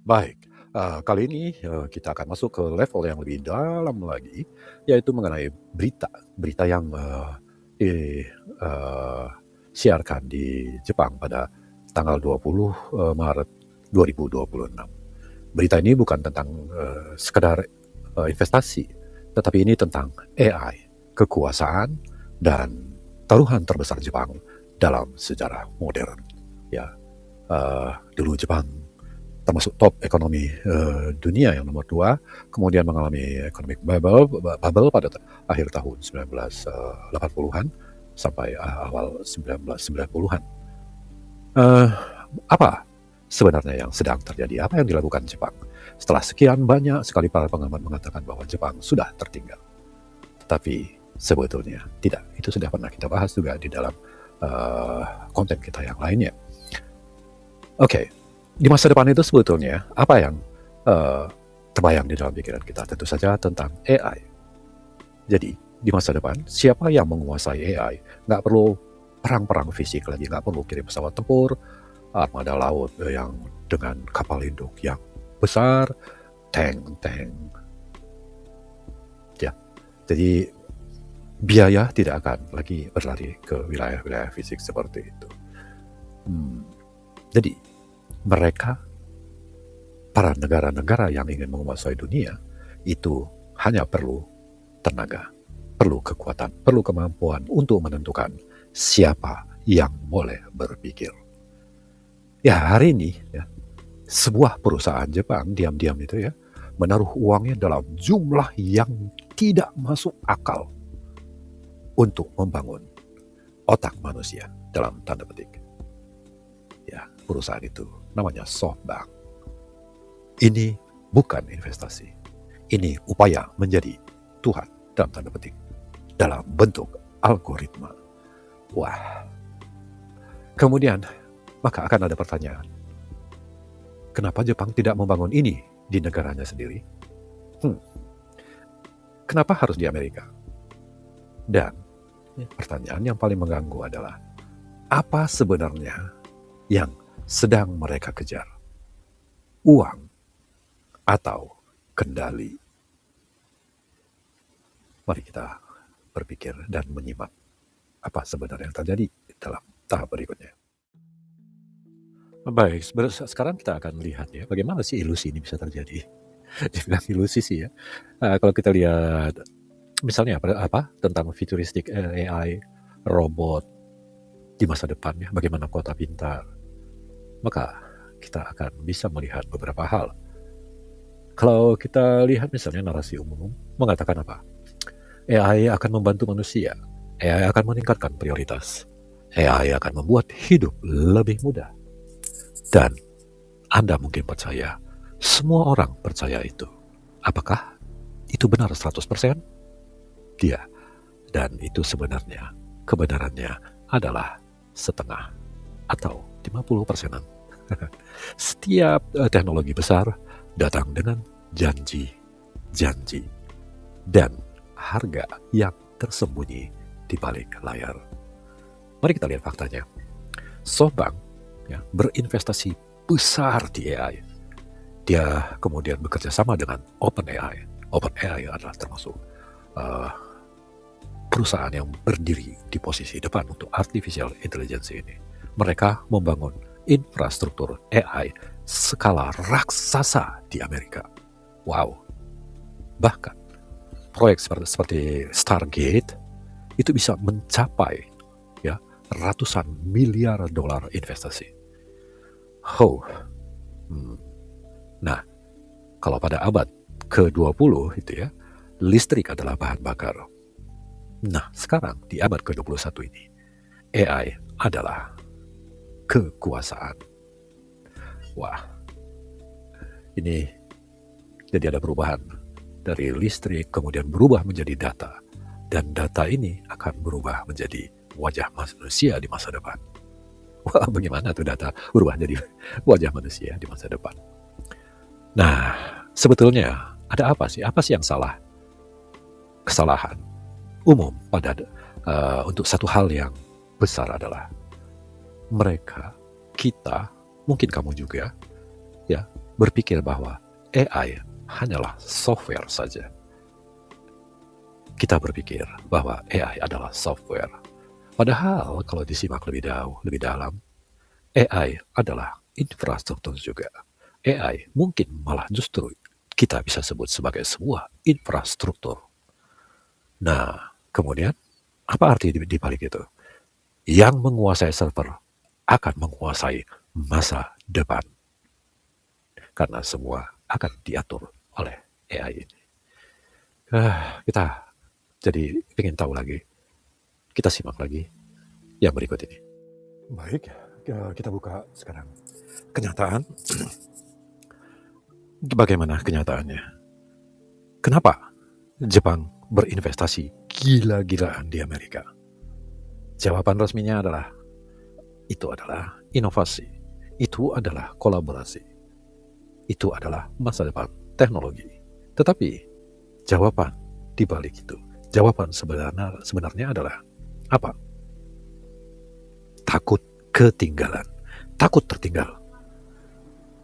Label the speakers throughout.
Speaker 1: Baik, kali ini kita akan masuk ke level yang lebih dalam lagi, yaitu mengenai berita. Berita yang disiarkan di Jepang pada tanggal 20 Maret 2026. Berita ini bukan tentang sekedar investasi, tetapi ini tentang AI, kekuasaan, dan taruhan terbesar Jepang dalam sejarah modern. Ya, dulu Jepang termasuk top ekonomi dunia yang nomor 2, kemudian mengalami economic bubble pada akhir tahun 1980-an sampai awal 1990-an. Apa sebenarnya yang sedang terjadi? Apa yang dilakukan Jepang? Setelah sekian banyak sekali para pengamat mengatakan bahwa Jepang sudah tertinggal. Tetapi sebetulnya tidak. Itu sudah pernah kita bahas juga di dalam konten kita yang lainnya. Oke. Di masa depan itu sebetulnya apa yang terbayang di dalam pikiran kita? Tentu saja tentang AI. Jadi di masa depan siapa yang menguasai AI? Nggak perlu perang-perang fisik lagi, nggak perlu kirim pesawat tempur, armada laut yang dengan kapal induk yang besar, tank. Ya, jadi biaya tidak akan lagi berlari ke wilayah-wilayah fisik seperti itu. Jadi mereka, para negara-negara yang ingin menguasai dunia, itu hanya perlu tenaga, perlu kekuatan, perlu kemampuan untuk menentukan siapa yang boleh berpikir. Ya, hari ini ya, sebuah perusahaan Jepang diam-diam itu ya, menaruh uangnya dalam jumlah yang tidak masuk akal untuk membangun otak manusia dalam tanda petik. Ya, perusahaan itu namanya SoftBank. Ini bukan investasi. Ini upaya menjadi Tuhan dalam tanda petik dalam bentuk algoritma. Wah. Kemudian maka akan ada pertanyaan. Kenapa Jepang tidak membangun ini di negaranya sendiri? Kenapa harus di Amerika? Dan pertanyaan yang paling mengganggu adalah apa sebenarnya yang sedang mereka kejar? Uang atau kendali? Mari kita berpikir dan menyimak apa sebenarnya yang terjadi dalam tahap berikutnya. Baik, sekarang kita akan lihat ya, bagaimana sih ilusi ini bisa terjadi. Dibilang ilusi sih ya. Kalau kita lihat misalnya apa tentang futuristik AI, robot di masa depan ya, bagaimana kota pintar, maka kita akan bisa melihat beberapa hal. Kalau kita lihat misalnya narasi umum mengatakan apa? AI akan membantu manusia, AI akan meningkatkan prioritas, AI akan membuat hidup lebih mudah. Dan Anda mungkin percaya, semua orang percaya itu. Apakah itu benar 100%? Dia. Dan itu sebenarnya, kebenarannya adalah setengah atau 50%. Setiap teknologi besar datang dengan janji dan harga yang tersembunyi di balik layar. Mari kita lihat faktanya. SoftBank ya, berinvestasi besar di AI. Dia kemudian bekerja sama dengan OpenAI. OpenAI adalah termasuk perusahaan yang berdiri di posisi depan untuk artificial intelligence ini. Mereka membangun infrastruktur AI skala raksasa di Amerika. Wow. Bahkan proyek seperti Stargate itu bisa mencapai ya ratusan miliar dolar investasi. Nah, kalau pada abad ke-20 itu ya, listrik adalah bahan bakar. Nah, sekarang di abad ke-21 ini, AI adalah kekuasaan. Wah, ini jadi ada perubahan dari listrik kemudian berubah menjadi data, dan data ini akan berubah menjadi wajah manusia di masa depan. Wah, bagaimana tuh data berubah jadi wajah manusia di masa depan? Nah, sebetulnya ada apa sih? Apa sih yang salah? Kesalahan umum pada untuk satu hal yang besar adalah mereka, kita, mungkin kamu juga, ya, berpikir bahwa AI hanyalah software saja. Kita berpikir bahwa AI adalah software. Padahal kalau disimak lebih dalam, AI adalah infrastruktur juga. AI mungkin malah justru kita bisa sebut sebagai sebuah infrastruktur. Nah, kemudian apa arti di balik itu? Yang menguasai server akan menguasai masa depan. Karena semua akan diatur oleh AI ini. Kita jadi ingin tahu lagi. Kita simak lagi yang berikut ini. Baik, kita buka sekarang kenyataan. Bagaimana kenyataannya? Kenapa Jepang berinvestasi gila-gilaan di Amerika? Jawaban resminya adalah, itu adalah inovasi, itu adalah kolaborasi, itu adalah masa depan teknologi. Tetapi jawaban di balik itu, jawaban sebenarnya adalah apa? Takut ketinggalan, takut tertinggal.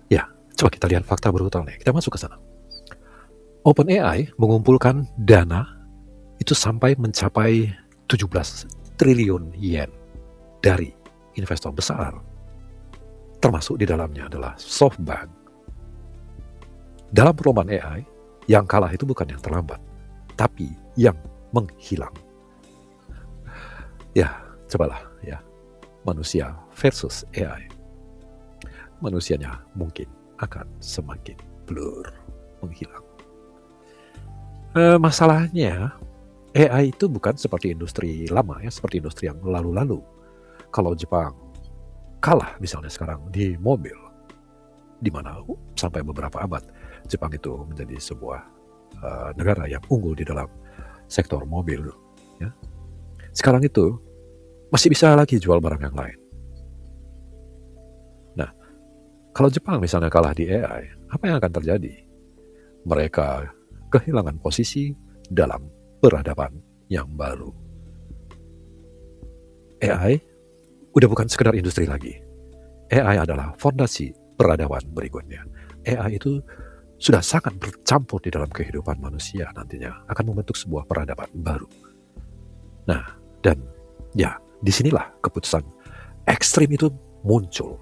Speaker 1: Ya, coba kita lihat fakta brutal nih. Kita masuk ke sana. OpenAI mengumpulkan dana itu sampai mencapai 17 triliun yen dari investor besar. Termasuk di dalamnya adalah SoftBank. Dalam perlombaan AI, yang kalah itu bukan yang terlambat, tapi yang menghilang. Ya, cobalah ya. Manusia versus AI. Manusianya mungkin akan semakin blur, menghilang. Masalahnya, AI itu bukan seperti industri lama ya, seperti industri yang lalu-lalu. Kalau Jepang kalah misalnya sekarang di mobil, di mana sampai beberapa abad Jepang itu menjadi sebuah negara yang unggul di dalam sektor mobil. Ya. Sekarang itu masih bisa lagi jual barang yang lain. Nah, kalau Jepang misalnya kalah di AI, apa yang akan terjadi? Mereka kehilangan posisi dalam peradaban yang baru. AI udah bukan sekedar industri lagi. AI adalah fondasi peradaban berikutnya. AI itu sudah sangat bercampur di dalam kehidupan manusia nantinya, akan membentuk sebuah peradaban baru. Nah, dan ya, disinilah keputusan ekstrim itu muncul.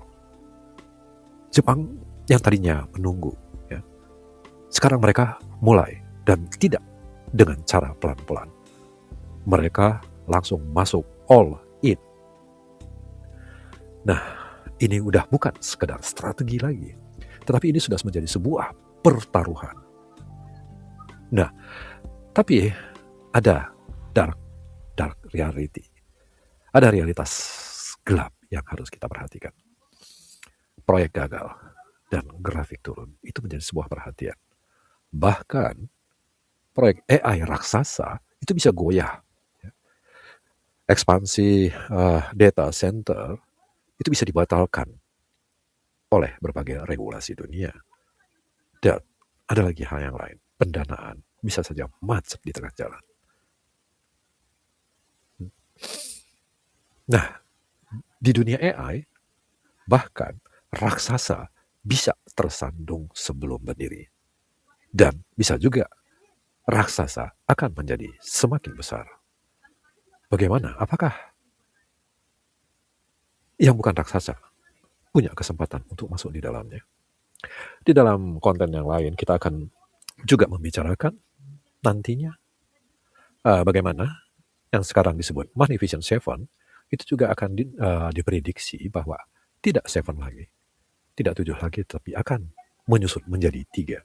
Speaker 1: Jepang yang tadinya menunggu, ya, sekarang mereka mulai, dan tidak dengan cara pelan-pelan. Mereka langsung masuk all in. Nah, ini udah bukan sekedar strategi lagi, tetapi ini sudah menjadi sebuah pertaruhan. Nah, tapi ada dark reality. Ada realitas gelap yang harus kita perhatikan. Proyek gagal dan grafik turun itu menjadi sebuah perhatian. Bahkan proyek AI raksasa itu bisa goyah. Ekspansi data center itu bisa dibatalkan oleh berbagai regulasi dunia. Dan ada lagi hal yang lain. Pendanaan bisa saja macet di tengah jalan. Nah, di dunia AI, bahkan raksasa bisa tersandung sebelum berdiri. Dan bisa juga raksasa akan menjadi semakin besar. Bagaimana? Apakah yang bukan raksasa punya kesempatan untuk masuk di dalamnya? Di dalam konten yang lain kita akan juga membicarakan nantinya bagaimana yang sekarang disebut Magnificent Seven itu juga akan diprediksi bahwa tidak 7 lagi, tidak 7 lagi, tapi akan menyusut menjadi 3.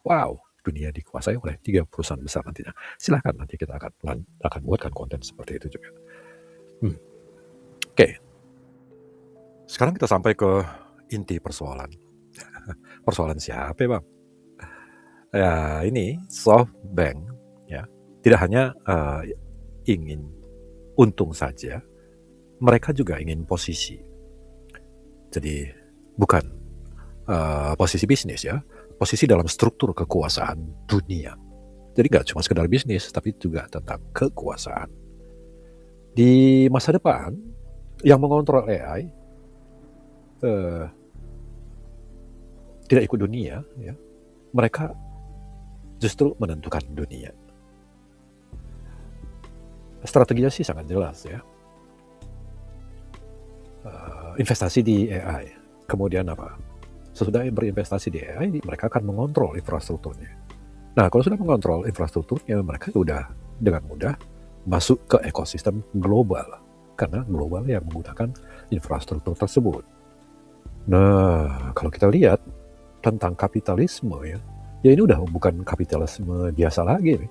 Speaker 1: Wow, dunia dikuasai oleh 3 perusahaan besar nantinya. Silahkan nanti kita akan buatkan konten seperti itu juga. Oke. Sekarang kita sampai ke inti persoalan. Persoalan siapa, Bang? Ya, ini SoftBank ya. Tidak hanya ingin untung saja, mereka juga ingin posisi. Jadi bukan posisi bisnis ya, posisi dalam struktur kekuasaan dunia. Jadi gak cuma sekedar bisnis, tapi juga tentang kekuasaan. Di masa depan, yang mengontrol AI tidak ikut dunia, ya, mereka justru menentukan dunia. Strateginya sih sangat jelas ya. Investasi di AI. Kemudian apa? Sesudah berinvestasi di AI, mereka akan mengontrol infrastrukturnya. Nah, kalau sudah mengontrol infrastrukturnya, mereka sudah dengan mudah masuk ke ekosistem global. Karena global yang menggunakan infrastruktur tersebut. Nah, kalau kita lihat tentang kapitalisme ya ini udah bukan kapitalisme biasa lagi nih.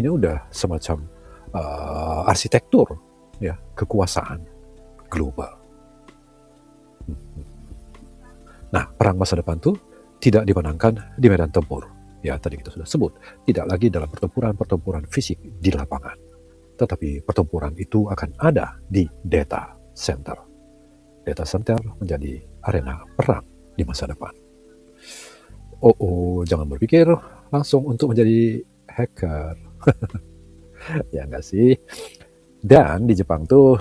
Speaker 1: Ini udah semacam arsitektur ya kekuasaan global. Nah, perang masa depan tuh tidak dimenangkan di medan tempur. Ya, tadi kita sudah sebut, tidak lagi dalam pertempuran fisik di lapangan. Tetapi pertempuran itu akan ada di data center. Data center menjadi arena perang di masa depan. Jangan berpikir langsung untuk menjadi hacker. Ya enggak sih? Dan di Jepang tuh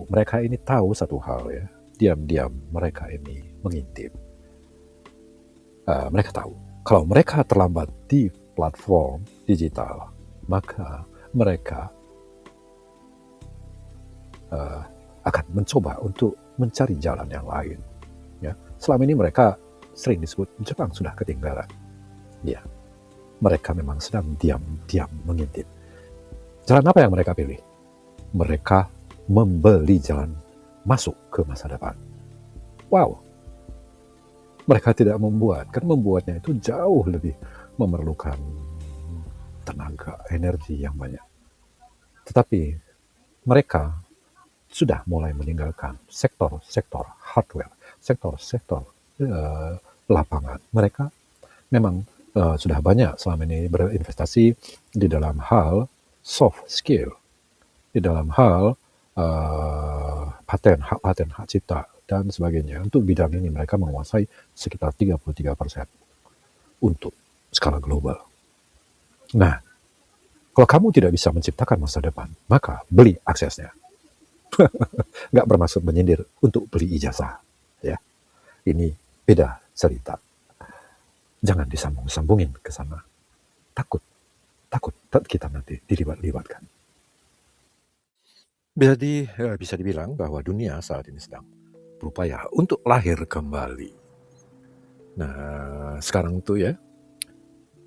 Speaker 1: mereka ini tahu satu hal ya. Diam-diam mereka ini mengintip. Mereka tahu kalau mereka terlambat di platform digital, maka mereka akan mencoba untuk mencari jalan yang lain. Ya, selama ini mereka sering disebut Jepang sudah ketinggalan. Ya, mereka memang sedang diam-diam mengintip. Jalan apa yang mereka pilih? Mereka membeli jalan masuk ke masa depan. Wow, mereka tidak karena membuatnya itu jauh lebih memerlukan tenaga, energi yang banyak. Tetapi mereka sudah mulai meninggalkan sektor-sektor hardware, sektor-sektor lapangan. Mereka memang sudah banyak selama ini berinvestasi di dalam hal soft skill, di dalam hal paten hak cipta dan sebagainya. Untuk bidang ini mereka menguasai sekitar 33% untuk skala global. Nah, kalau kamu tidak bisa menciptakan masa depan, maka beli aksesnya. Nggak bermaksud menyindir untuk beli ijazah. Ya, ini beda cerita. Jangan disambung-sambungin ke sana. Takut kita nanti dilibat-libatkan. Jadi bisa dibilang bahwa dunia saat ini sedang berupaya untuk lahir kembali. Nah, sekarang tuh ya,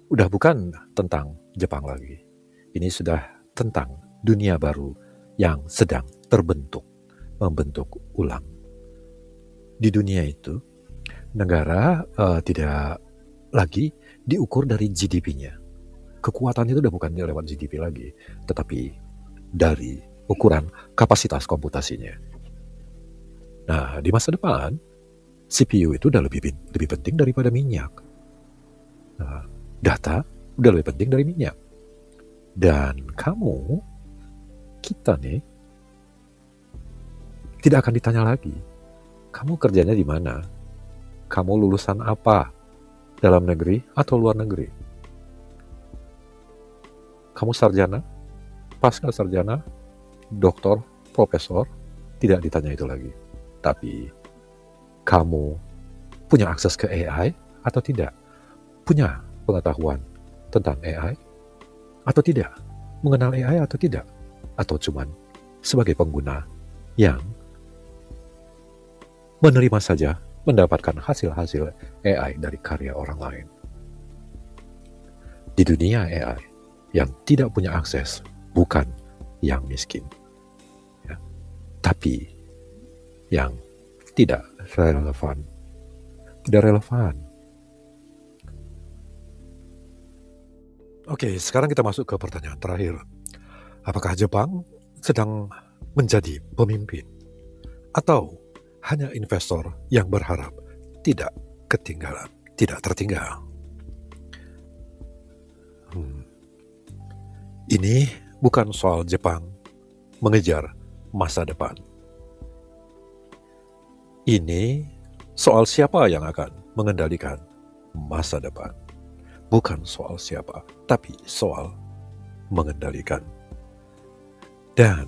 Speaker 1: udah bukan tentang Jepang lagi. Ini sudah tentang dunia baru yang sedang membentuk ulang. Di dunia itu, negara tidak lagi diukur dari GDP-nya. Kekuatan itu udah bukan lewat GDP lagi, tetapi dari ukuran kapasitas komputasinya. Nah, di masa depan, CPU itu udah lebih penting daripada minyak. Nah, data udah lebih penting dari minyak. Dan kita nih, tidak akan ditanya lagi, kamu kerjanya di mana? Kamu lulusan apa? Dalam negeri atau luar negeri? Kamu sarjana? Pasca sarjana? Doktor? Profesor? Tidak ditanya itu lagi. Tapi, kamu punya akses ke AI atau tidak? Punya pengetahuan tentang AI atau tidak? Mengenal AI atau tidak? Atau cuman sebagai pengguna yang menerima saja mendapatkan hasil-hasil AI dari karya orang lain. Di dunia AI, yang tidak punya akses bukan yang miskin, ya, tapi yang tidak relevan. Tidak relevan. Oke, sekarang kita masuk ke pertanyaan terakhir. Apakah Jepang sedang menjadi pemimpin? Atau hanya investor yang berharap tidak tertinggal? Ini bukan soal Jepang mengejar masa depan. Ini soal siapa yang akan mengendalikan masa depan. Bukan soal siapa, tapi soal mengendalikan. Dan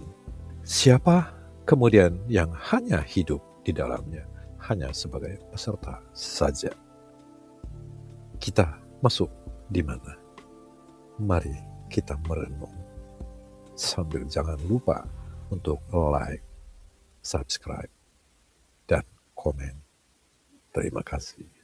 Speaker 1: siapa kemudian yang hanya hidup di dalamnya, hanya sebagai peserta saja. kita masuk di mana? Mari kita merenung. Sambil jangan lupa untuk like, subscribe, dan komen. Terima kasih.